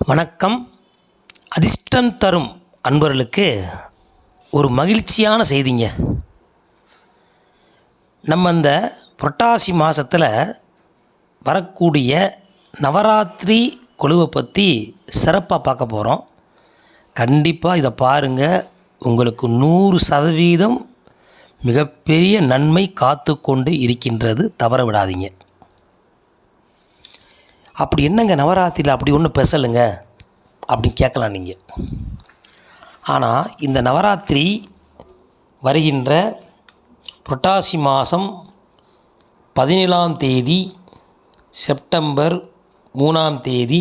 வணக்கம். அதிர்ஷ்டம் தரும் அன்பர்களுக்கு ஒரு மகிழ்ச்சியான செய்திங்க. நம்ம இந்த புரட்டாசி மாதத்தில் வரக்கூடிய நவராத்திரி கொலுவை பற்றி சிறப்பாக பார்க்க போகிறோம். கண்டிப்பாக இதை பாருங்கள். உங்களுக்கு 100% மிகப்பெரிய நன்மை காத்து கொண்டு இருக்கின்றது. தவற விடாதீங்க. அப்படி என்னங்க நவராத்திரியில் அப்படி ஒன்றும் பெசலுங்க அப்படின்னு கேட்கலாம் நீங்கள். ஆனால் இந்த நவராத்திரி வருகின்ற புரட்டாசி மாதம் 17ஆம் தேதி செப்டம்பர் 3ஆம் தேதி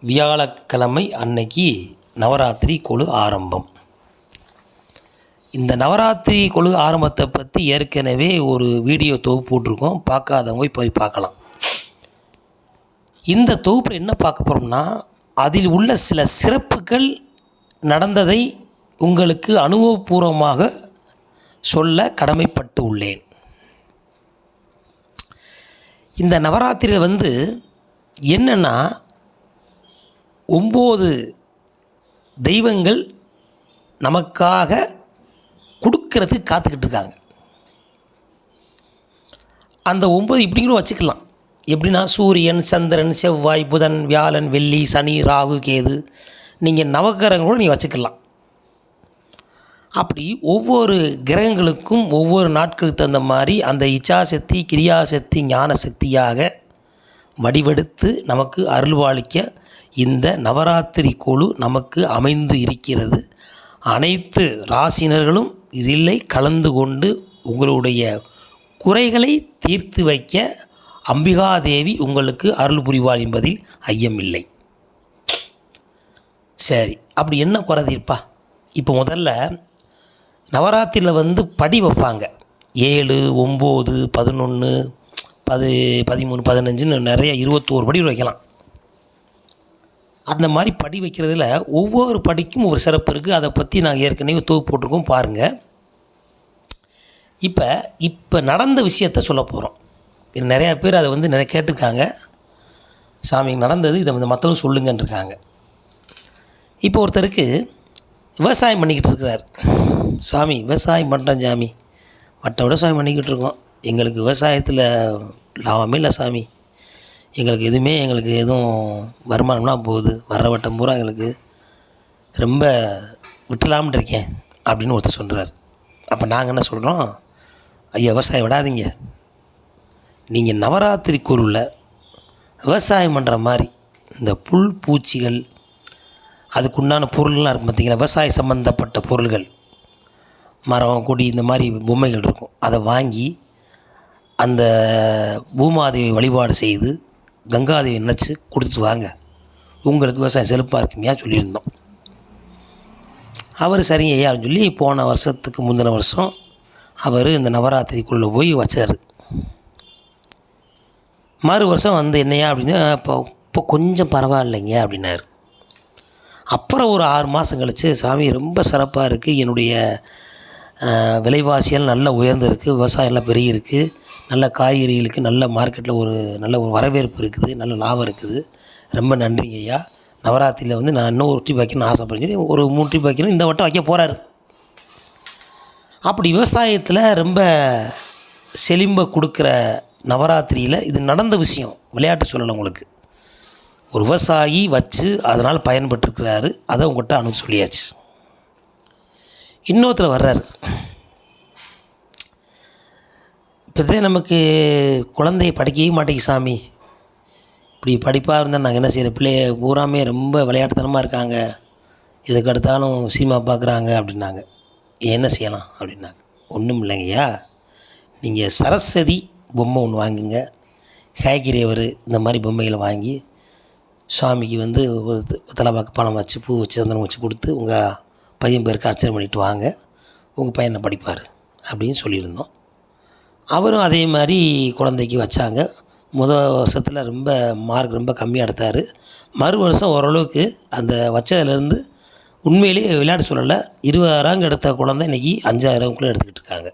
வியாழக்கிழமை அன்னைக்கு நவராத்திரி கொலு ஆரம்பம். இந்த நவராத்திரி கொலு ஆரம்பத்தை பற்றி ஏற்கனவே ஒரு வீடியோ தொகுப்பு போட்டிருக்கோம். பார்க்காதவங்க போய் பார்க்கலாம். இந்த தொகுப்பில் என்ன பார்க்க போகிறோம்னா, அதில் உள்ள சில சிறப்புகள் நடந்ததை உங்களுக்கு அனுபவபூர்வமாக சொல்ல கடமைப்பட்டு உள்ளேன். இந்த நவராத்திரியில் என்னென்னா 9 தெய்வங்கள் நமக்காக கொடுக்கறதுக்கு காத்துக்கிட்டு இருக்காங்க. அந்த 9 இப்படிங்களும் வச்சுக்கலாம். எப்படின்னா சூரியன், சந்திரன், செவ்வாய், புதன், வியாழன், வெள்ளி, சனி, ராகு, கேது, நீங்கள் நவகிரகங்களும் நீங்கள் வச்சுக்கலாம். அப்படி ஒவ்வொரு கிரகங்களுக்கும் ஒவ்வொரு நாட்களுக்கு தகுந்த மாதிரி அந்த இச்சாசக்தி, கிரியாசக்தி, ஞான சக்தியாக வடிவெடுத்து நமக்கு அருள்வாளிக்க இந்த நவராத்திரி கொலு நமக்கு அமைந்து இருக்கிறது. அனைத்து ராசினர்களும் இதில் கலந்து கொண்டு உங்களுடைய குறைகளை தீர்த்து வைக்க அம்பிகாதேவி உங்களுக்கு அருள் புரிவார் என்பதில் ஐயமில்லை. சரி, அப்படி என்ன குறை தீர்ப்பா? இப்போ முதல்ல நவராத்திரியில் படி வைப்பாங்க. 7, 9, 11, 13, 15ன்னு நிறைய 21 படி வைக்கலாம். அந்த மாதிரி படி வைக்கிறதுல ஒவ்வொரு படிக்கும் ஒரு சிறப்பு இருக்குது. அதை பற்றி நாங்கள் ஏற்கனவே தொகுப்பு போட்டிருக்கோம், பாருங்கள். இப்போ நடந்த விஷயத்தை சொல்ல போகிறோம். நிறையா பேர் அதை நிறைய கேட்டிருக்காங்க. சாமி நடந்தது இதை மற்றவங்க சொல்லுங்கன்னு இருக்காங்க. இப்போ ஒருத்தருக்கு விவசாயம் பண்ணிக்கிட்டு இருக்கிறார். சாமி விவசாயம் பண்ணுறேன் சாமி, மற்ற விவசாயம் பண்ணிக்கிட்டு இருக்கோம், எங்களுக்கு விவசாயத்தில் லாபமே இல்லை சாமி, எங்களுக்கு எதுவும் வருமானம்லாம் போகுது, வர்ற வட்டம் பூரா எங்களுக்கு ரொம்ப விட்டுலாம்னு இருக்கேன் அப்படின்னு ஒருத்தர் சொல்கிறார். அப்போ நாங்கள் என்ன சொல்கிறோம், ஐயா விவசாயம் விடாதீங்க, நீங்கள் நவராத்திரி கொலுவில் விவசாயம் பண்ணுற மாதிரி இந்த புல் பூச்சிகள் அதுக்குண்டான பொருள்லாம் இருக்கும் பார்த்திங்களா, விவசாய சம்மந்தப்பட்ட பொருள்கள், மரம், கொடி, இந்த மாதிரி பொம்மைகள் இருக்கும். அதை வாங்கி அந்த பூமாதேவி வழிபாடு செய்து கங்காதேவி நினச்சி கொடுத்துட்டு வாங்க, உங்களுக்கு விவசாயம் செழிப்பாக இருக்குமையா சொல்லியிருந்தோம். அவர் சரிங்க ஐயா சொல்லி போன வருஷத்துக்கு முந்தின வருஷம் அவர் இந்த நவராத்திரிக்குள்ளே போய் வச்சார். மறு வருஷம் என்னையா அப்படின்னு, இப்போ கொஞ்சம் பரவாயில்லைங்க அப்படின்னாரு. அப்புறம் ஒரு 6 மாதம் கழித்து, சாமி ரொம்ப சிறப்பாக இருக்குது, என்னுடைய விலைவாசியெல்லாம் நல்லா உயர்ந்திருக்கு, விவசாயம்லாம் பெருகிருக்கு, நல்ல காய்கறிகளுக்கு நல்ல மார்க்கெட்டில் நல்ல ஒரு வரவேற்பு இருக்குது, நல்ல லாபம் இருக்குது, ரொம்ப நன்றிங்க ஐயா. நவராத்திரியில் நான் இன்னும் ஒரு ட்ரிப் வைக்கணும்னு ஆசைப்படுறேன், ஒரு 3 ட்ரிப் வைக்கணும், இந்த வட்டம் வைக்க போகிறாரு. அப்படி விவசாயத்தில் ரொம்ப செழிம்ப கொடுக்குற நவராத்திரியில் இது நடந்த விஷயம், விளையாட்டு சொல்லலை உங்களுக்கு. ஒரு விவசாயி வச்சு அதனால் பயன்பட்டுருக்கிறாரு, அதை உங்கள்கிட்ட அனுப்பி சொல்லியாச்சு. இன்னொருத்தர் வர்றார். இப்போதே நமக்கு குழந்தைய படிக்கவே மாட்டேங்க சாமி, இப்படி படிப்பாக இருந்தால் நாங்கள் என்ன செய்கிற, பிள்ளைய பூராமே ரொம்ப விளையாட்டுத்தனமாக இருக்காங்க, இதுக்கு அடுத்தாலும் சினிமா பார்க்குறாங்க அப்படின்னாங்க. என்ன செய்யலாம் அப்படின்னாங்க. ஒன்றும் இல்லைங்கய்யா, நீங்கள் சரஸ்வதி பொம்மை ஒன்று வாங்குங்க, காய்கறியவர் இந்த மாதிரி பொம்மைகளை வாங்கி சுவாமிக்கு ஒரு தலைவாக்கு பணம் வச்சு பூ வச்சு சந்தனம் வச்சு கொடுத்து உங்கள் பையன் பேருக்கு அர்ச்சனை பண்ணிவிட்டு வாங்க, உங்கள் பையனை படிப்பார் அப்படின்னு சொல்லியிருந்தோம். அவரும் அதே மாதிரி குழந்தைக்கு வச்சாங்க. வருஷத்தில் ரொம்ப மார்க் ரொம்ப கம்மியாக எடுத்தார். மறு வருஷம் ஓரளவுக்கு அந்த வச்சதுலேருந்து உண்மையிலேயே விளையாட்டு சொல்லலை, 20,000 ரேங்க் எடுத்த குழந்தை இன்றைக்கி 5,000 எடுத்துக்கிட்டு இருக்காங்க.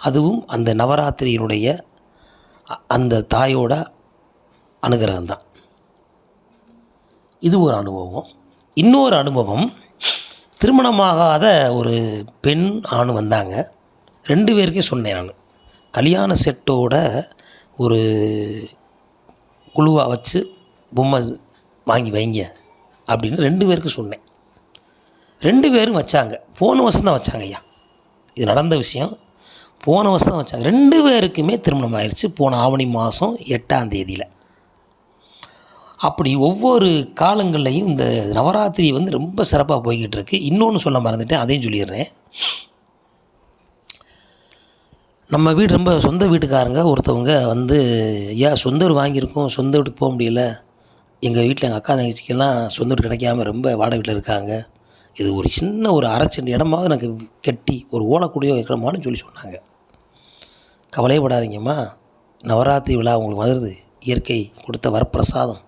அதுவும் அந்த நவராத்திரியினுடைய அந்த தாயோட அனுகிரகம் தான். இது ஒரு அனுபவம். இன்னொரு அனுபவம், திருமணமாகாத ஒரு பெண் ஆண் வந்தாங்க. 2 பேருக்கும் சொன்னேன் நான். கல்யாண செட்டோட ஒரு குழுவாக வச்சு பொம்மை வாங்கி வைங்க அப்படின்னு 2 பேருக்கும் சொன்னேன். 2 பேரும் வச்சாங்க. போன வருஷம் தான் வச்சாங்க ஐயா. இது நடந்த விஷயம். போன வருஷம் தான் வச்சாங்க. 2 பேருக்குமே திருமணம் ஆயிடுச்சு போன ஆவணி மாதம் 8ஆம் தேதியில். அப்படி ஒவ்வொரு காலங்கள்லையும் இந்த நவராத்திரி வந்து ரொம்ப சிறப்பாக போய்கிட்டு இருக்கு. இன்னொன்று சொல்ல மறந்துட்டேன், அதையும் சொல்லிடுறேன். நம்ம வீடு ரொம்ப சொந்த வீட்டுக்காரங்க ஒருத்தவங்க வந்து, ஐயா சொந்த வீடு வாங்கியிருக்கோம், சொந்த வீட்டுக்கு போக முடியல, எங்கள் வீட்டில் எங்கள் அக்கா தங்கச்சிக்கெல்லாம் சொந்த வீடு கிடைக்காம ரொம்ப வாடகை வீட்டில் இருக்காங்க, இது ஒரு சின்ன ஒரு 1/2 சென்ட் இடமாவது எனக்கு கட்டி ஒரு ஓலக்கூடியோ வைக்கணுமான்னு சொன்னாங்க. கவலைப்படாதீங்கம்மா, நவராத்திரி விழா உங்களுக்கு வருது, இயற்கை கொடுத்த வரப்பிரசாதம்.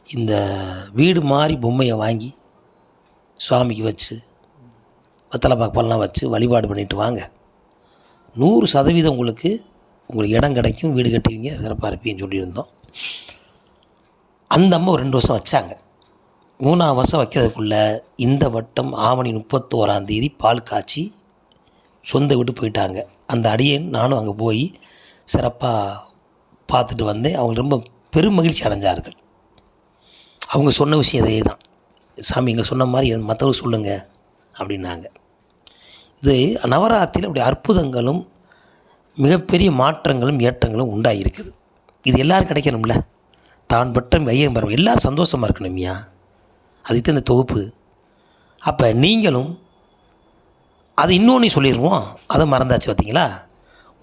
இந்த வீடு மாதிரி பொம்மையை வாங்கி சுவாமிக்கு வச்சு வெத்தலை பாக்கெல்லாம் வச்சு வழிபாடு பண்ணிட்டு வாங்க, 100% உங்களுக்கு இடம் கிடைக்கும், வீடு கட்டுவீங்க, சிறப்பாக இருப்பீங்கன்னு சொல்லியிருந்தோம். அந்த அம்மா 2 வருஷம் வச்சாங்க. 3ஆம் வருஷம் வைக்கிறதுக்குள்ளே இந்த வட்டம் ஆவணி 31ஆம் தேதி பால் காய்ச்சி சொந்த வீட்டு போயிட்டாங்க. அந்த அடியேன் நானும் அங்கே போய் சிறப்பாக பார்த்துட்டு வந்தேன். அவங்க ரொம்ப பெரும் மகிழ்ச்சி அடைஞ்சார்கள். அவங்க சொன்ன விஷயம் இதே தான், சாமி இங்கே சொன்ன மாதிரி மற்றவங்க சொல்லுங்கள் அப்படின்னாங்க. இது நவராத்திரியில் அப்படி அற்புதங்களும் மிகப்பெரிய மாற்றங்களும் ஏற்றங்களும் உண்டாகிருக்குது. இது எல்லோரும் கிடைக்கணும்ல, தான் பற்ற வையம் பெறும், எல்லோரும் சந்தோஷமாக இருக்கணும்யா, அதுக்கு இந்த தொகுப்பு. அப்போ நீங்களும் அது இன்னொன்று சொல்லிடுவோம், அதை மறந்தாச்சு பார்த்தீங்களா.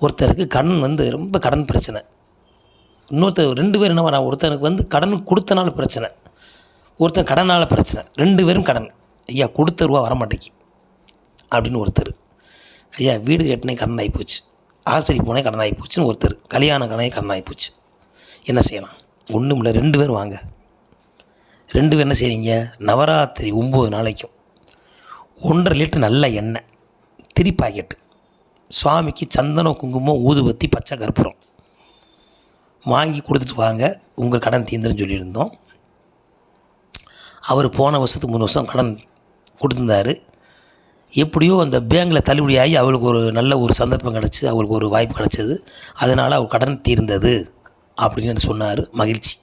ஒருத்தருக்கு கடன் வந்து ரொம்ப கடன் பிரச்சனை, இன்னொருத்தர் 2 பேர் என்ன பண்ண, ஒருத்தனுக்கு வந்து கடன் கொடுத்தனால பிரச்சனை, ஒருத்தர் கடனால் பிரச்சனை, 2 பேரும் கடன். ஐயா கொடுத்த ரூபா வரமாட்டேங்கி அப்படின்னு ஒருத்தர், ஐயா வீடு கட்டினே கடன் ஆகிப்போச்சு, ஆஸ்பத்திரி போனே கடன் ஆகிப்போச்சுன்னு ஒருத்தர், கல்யாண கடனே கடன் ஆகிப்போச்சு. என்ன செய்யலாம்? ஒன்றும் இல்லை, 2 பேர் வாங்க. 2 பேர் என்ன செய்றீங்க, நவராத்திரி 9 நாளைக்கும் 1.5 லிட்டர் நல்ல எண்ணெய், 3 பாக்கெட்டு, சுவாமிக்கு சந்தனம், குங்குமம், ஊதுபத்தி, பச்சை கற்பூரம் வாங்கி கொடுத்துட்டு வாங்க, உங்கள் கடன் தீர்ந்துன்னு சொல்லியிருந்தோம். அவர் போன வருஷத்துக்கு 3 வருஷம் கடன் கொடுத்துருந்தார். எப்படியோ அந்த பேங்கில் தள்ளுபடி ஆகி அவளுக்கு ஒரு நல்ல ஒரு சந்தர்ப்பம் கிடச்சி, அவளுக்கு ஒரு வாய்ப்பு கிடச்சிது, அதனால் அவர் கடன் தீர்ந்தது அப்படின்னு சொன்னார். மகிழ்ச்சி.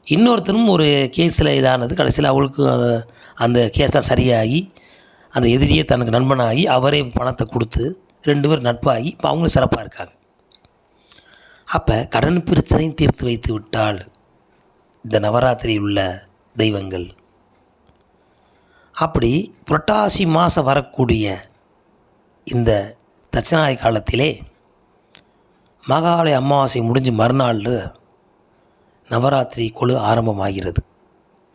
இன்னொருத்தரும் ஒரு கேஸில் இதானது, கடைசியில் அவளுக்கு அந்த கேஸ் தான் சரியாகி அந்த எதிரியே தனக்கு நண்பனாகி அவரே பணத்தை கொடுத்து 2 பேர் நட்பாகி இப்போ அவங்களும் சிறப்பாக இருக்காங்க. அப்போ கடன் பிரச்சனையும் தீர்த்து வைத்து விட்டால் இந்த நவராத்திரியில் உள்ள தெய்வங்கள். அப்படி புரட்டாசி மாதம் வரக்கூடிய இந்த தட்சிணாய காலத்திலே மகாலய அமாவாசை முடிஞ்சு மறுநாள் நவராத்திரி கொலு ஆரம்பமாகிறது.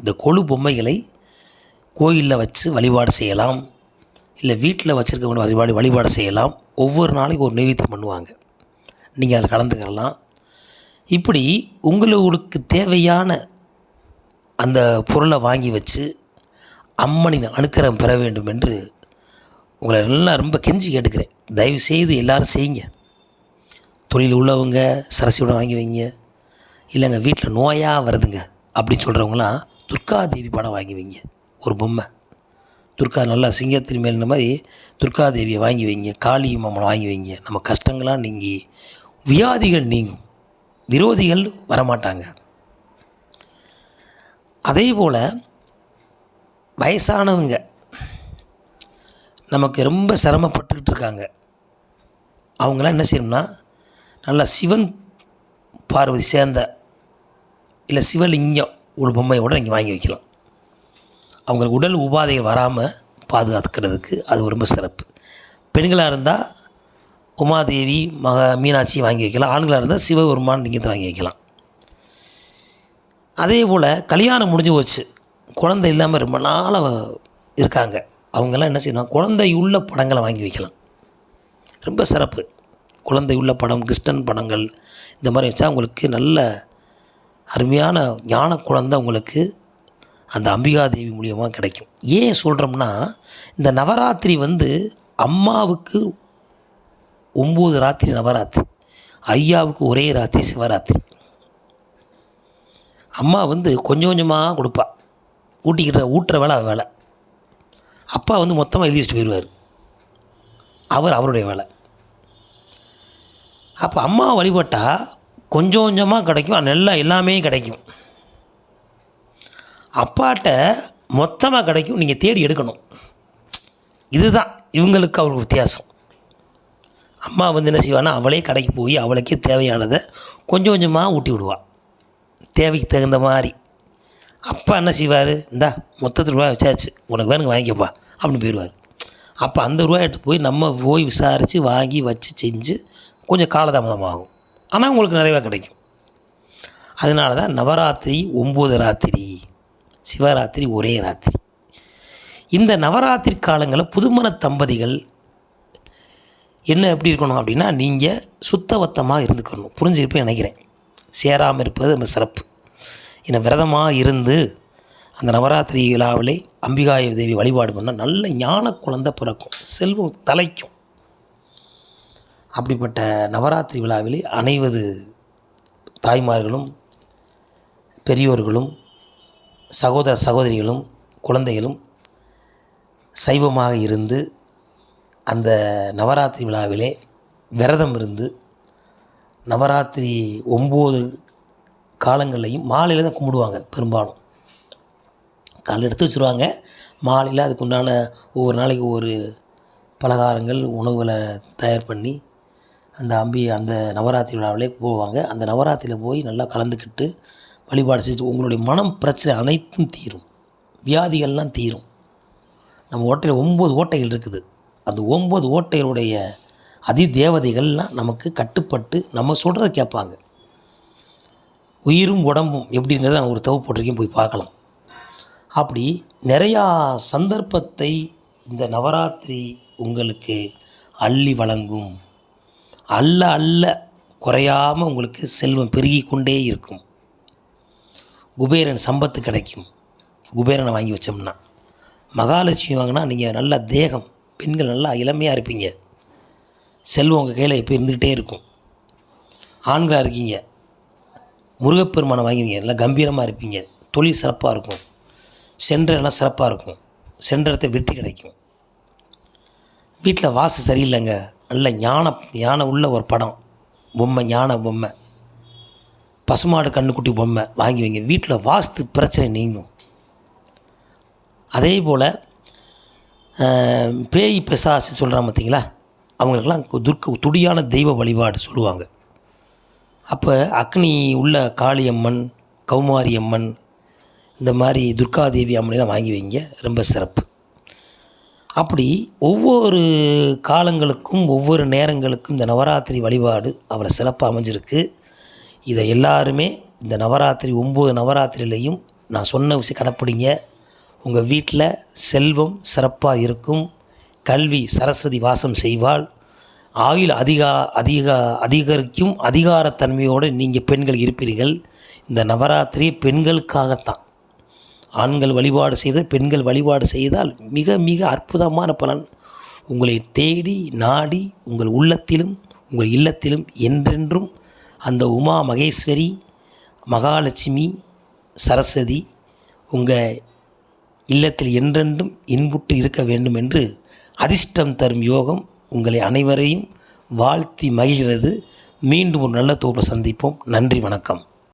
இந்த கொலு பொம்மைகளை கோயிலில் வச்சு வழிபாடு செய்யலாம், இல்லை வீட்டில் வச்சுருக்க வழிபாடு செய்யலாம். ஒவ்வொரு நாளைக்கு ஒரு நைவேத்தியம் பண்ணுவாங்க, நீங்கள் அதில் கலந்துக்கலாம். இப்படி உங்களுக்கு தேவையான அந்த பொருளை வாங்கி வச்சு அம்மனின் அனுக்கிரகம் பெற வேண்டும் என்று உங்களை எல்லாம் ரொம்ப கெஞ்சி கேட்டுக்கிறேன். தயவுசெய்து எல்லோரும் செய்யுங்க. தொழில் உள்ளவங்க சரஸ்வதி வாங்கி வைங்க, இல்லைங்க வீட்டில் நோயாக வருதுங்க அப்படின்னு சொல்கிறவங்களாம் துர்காதேவி படம் வாங்கி வைங்க, ஒரு பொம்மை துர்கா நல்லா சிங்கத்தின் மேல் இந்த மாதிரி துர்காதேவியை வாங்கி வைங்க, காளி அம்மனை வாங்கி வைங்க. நம்ம கஷ்டங்களாம் நீங்கி வியாதிகள் நீங்கும், விரோதிகள் வரமாட்டாங்க. அதே போல் வயசானவங்க நமக்கு ரொம்ப சிரமப்பட்டுக்கிட்டு இருக்காங்க, அவங்களாம் என்ன செய்யணும்னா நல்லா சிவன் பார்வதி சேர்ந்த இல்லை சிவலிங்கம் ஒரு பொம்மையோடு நீங்கள் வாங்கி வைக்கலாம். அவங்களுக்கு உடல் உபாதைகள் வராமல் பாதுகாத்துக்கிறதுக்கு அது ரொம்ப சிறப்பு. பெண்களாக இருந்தால் உமாதேவி மீனாட்சி வாங்கி வைக்கலாம், ஆண்களாக இருந்தால் சிவபெருமான் லிங்கத்தை வாங்கி வைக்கலாம். அதே போல் கல்யாணம் முடிஞ்சு போச்சு, குழந்தை இல்லாமல் ரொம்ப நாளாக இருக்காங்க, அவங்கெல்லாம் என்ன செய்யணும், குழந்தை உள்ள படங்களை வாங்கி வைக்கலாம், ரொம்ப சிறப்பு. குழந்தை உள்ள படம், கிருஷ்ணன் படங்கள் இந்த மாதிரி வச்சா உங்களுக்கு நல்ல அருமையான ஞான குழந்தை உங்களுக்கு அந்த அம்பிகாதேவி மூலியமாக கிடைக்கும். ஏன் சொல்கிறோம்னா, இந்த நவராத்திரி அம்மாவுக்கு 9 ராத்திரி நவராத்திரி, ஐயாவுக்கு ஒரே ராத்திரி சிவராத்திரி. அம்மா வந்து கொஞ்சம் கொஞ்சமாக கொடுப்பா, ஊட்டுற வேலை வேலை. அப்பா வந்து மொத்தமாக எழுதி வச்சுட்டு போயிடுவார், அவருடைய வேலை. அப்போ அம்மா வழிபட்டால் கொஞ்சம் கொஞ்சமாக கிடைக்கும், நல்லா எல்லாமே கிடைக்கும். அப்பாட்ட மொத்தமாக கிடைக்கும், நீங்கள் தேடி எடுக்கணும். இதுதான் இவங்களுக்கு அவருக்கு வித்தியாசம். அம்மா வந்து என்ன செய்வான்னா, அவளே கடைக்கு போய் அவளுக்கே தேவையானதை கொஞ்சம் கொஞ்சமாக ஊட்டி விடுவாள், தேவைக்கு தகுந்த மாதிரி. அப்பா என்ன செய்வார், இந்தா மொத்தத்தில் ரூபாய் வச்சாச்சு, உனக்கு வேணுங்க வாங்கிக்கப்பா அப்படின்னு போயிடுவார். அப்போ அந்த ரூபாய் எடுத்து போய் நம்ம போய் விசாரித்து வாங்கி வச்சு செஞ்சு கொஞ்சம் காலதாமதமாகும், ஆனால் உங்களுக்கு நிறையா கிடைக்கும். அதனால தான் நவராத்திரி 9 ராத்திரி, சிவராத்திரி ஒரே ராத்திரி. இந்த நவராத்திரி காலங்களில் புதுமண தம்பதிகள் என்ன எப்படி இருக்கணும் அப்படின்னா, நீங்கள் சுத்தபத்தமாக இருந்துக்கணும். புரிஞ்சுருப்பேன் நினைக்கிறேன். சேராமல் இருப்பது நம்ம சிறப்பு. இந்த விரதமாக இருந்து அந்த நவராத்திரி விழாவிலே அம்பிகாய தேவி வழிபாடு பண்ணால் நல்ல ஞான குழந்தை பிறக்கும், செல்வம் தலைக்கும். அப்படிப்பட்ட நவராத்திரி விழாவிலே அனைவது தாய்மார்களும் பெரியோர்களும் சகோதர சகோதரிகளும் குழந்தைகளும் சைவமாக இருந்து அந்த நவராத்திரி விழாவிலே விரதம் இருந்து நவராத்திரி 9 காலங்கள்லையும் மாலையில் தான் கும்பிடுவாங்க. பெரும்பாலும் காலையில் எடுத்து வச்சுருவாங்க, மாலையில் அதுக்குண்டான ஒவ்வொரு நாளைக்கு ஒவ்வொரு பலகாரங்கள் உணவுகளை தயார் பண்ணி அந்த நவராத்திரி விழாவிலே போவாங்க. அந்த நவராத்திரியில் போய் நல்லா கலந்துக்கிட்டு வழிபாடு செஞ்சு உங்களுடைய மனம் பிரச்சனை அனைத்தும் தீரும், வியாதிகள்லாம் தீரும். நம்ம ஓட்டையில் 9 ஓட்டைகள் இருக்குது. அந்த 9 ஓட்டைகளுடைய அதிதேவதைகள்லாம் நமக்கு கட்டுப்பட்டு நம்ம சொல்கிறத கேட்பாங்க. உயிரும் உடம்பும் எப்படிங்கிறத நான் ஒரு தவு போட்டிருக்கேன், போய் பார்க்கலாம். அப்படி நிறையா சந்தர்ப்பத்தை இந்த நவராத்திரி உங்களுக்கு அள்ளி வழங்கும். அல்ல குறையாமல் உங்களுக்கு செல்வம் பெருகி கொண்டே இருக்கும். குபேரன் சம்பத்து கிடைக்கும். குபேரனை வாங்கி வச்சோம்னா, மகாலட்சுமி வாங்கினா நீங்கள் நல்ல தேகம், பெண்கள் நல்லா இளமையாக இருப்பீங்க, செல்வம் உங்கள் கையில் எப்போ இருந்துக்கிட்டே இருக்கும். ஆண்களாக இருக்கீங்க, முருகப்பெருமானை வாங்குவீங்க, நல்லா கம்பீரமாக இருப்பீங்க, தொழில் சிறப்பாக இருக்கும், சென்ற இடம் சிறப்பாக இருக்கும், சென்ற இடத்த வெற்றி கிடைக்கும். வீட்டில் வாசு சரியில்லைங்க, நல்ல ஞான உள்ள ஒரு படம் பொம்மை, ஞான பொம்மை, பசுமாடு கண்ணுக்குட்டி பொம்மை வாங்கி வைங்க, வீட்டில் வாஸ்து பிரச்சனை நீங்கும். அதே போல் பேய் பிசாசு சொல்கிறாங்க பார்த்தீங்களா, அவங்களுக்கெல்லாம் துடியான தெய்வ வழிபாடு சொல்லுவாங்க. அப்போ அக்னி உள்ள காளியம்மன், கௌமாரி அம்மன், இந்த மாதிரி துர்காதேவி அம்மனைலாம் வாங்கி வைங்க, ரொம்ப சிறப்பு. அப்படி ஒவ்வொரு காலங்களுக்கும் ஒவ்வொரு நேரங்களுக்கும் இந்த நவராத்திரி வழிபாடு அவ்வளோ சிறப்பாக அமைஞ்சிருக்கு. இதை எல்லாருமே இந்த நவராத்திரி 9 நவராத்திரிலையும் நான் சொன்ன விஷயம் கடைப்பிடிங்க. உங்கள் வீட்டில் செல்வம் சிறப்பாக இருக்கும், கல்வி சரஸ்வதி வாசம் செய்வாள், ஆயுள் அதிகரிக்கும், அதிகாரத்தன்மையோடு நீங்கள் பெண்கள் இருப்பீர்கள். இந்த நவராத்திரி பெண்களுக்காகத்தான். ஆண்கள் வழிபாடு செய்த பெண்கள் வழிபாடு செய்தால் மிக மிக அற்புதமான பலன் உங்களை தேடி நாடி உங்கள் உள்ளத்திலும் உங்கள் இல்லத்திலும் என்றென்றும் அந்த உமா மகேஸ்வரி, மகாலட்சுமி, சரஸ்வதி உங்கள் இல்லத்தில் என்றென்றும் இன்புற்று இருக்க வேண்டும் என்று அதிர்ஷ்டம் தரும் யோகம் உங்களை அனைவரையும் வாழ்த்தி மகிழ்கிறது. மீண்டும் ஒரு நல்ல தொகுப்பை சந்திப்போம். நன்றி, வணக்கம்.